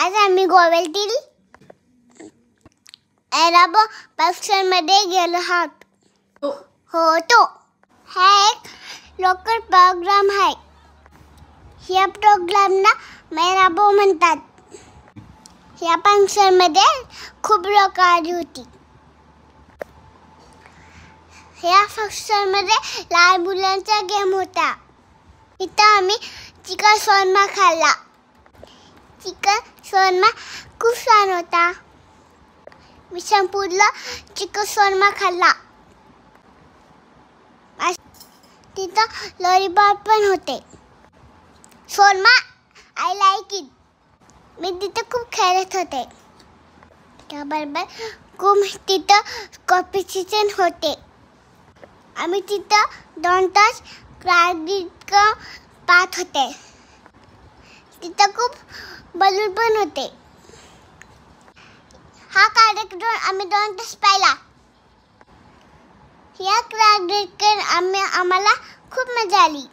आज आम्ही गोव्यातील एराबो मध्ये गेलो आहोत. तो हा एक लोकल प्रोग्राम आहे. या प्रोग्रामला मेराबो म्हणतात. या फंक्शनमध्ये खूप लोक आली होती. या फंक्शनमध्ये लहान मुलांचा गेम होता. इथं आम्ही चिकन शॉर्मा खाल्ला. चिकन शॉर्मा खूप छान होता. मी संपूर्ण चिकन शॉर्मा खाल्ला. तिथं लॉलीपॉप पण होते. Shawarma I like it. मी तिथं खूप खेळत होते. त्याबरोबर खूप तिथं कॉम्पिटिशन होते. आम्ही तिथं 2 तास क्रायडिक पाहत होते. तिथं खूप बलून पण होते. हा कार्यक्रम आम्ही 2 तास पाहिला. या क्रायडिक आम्हाला खूप मजा आली.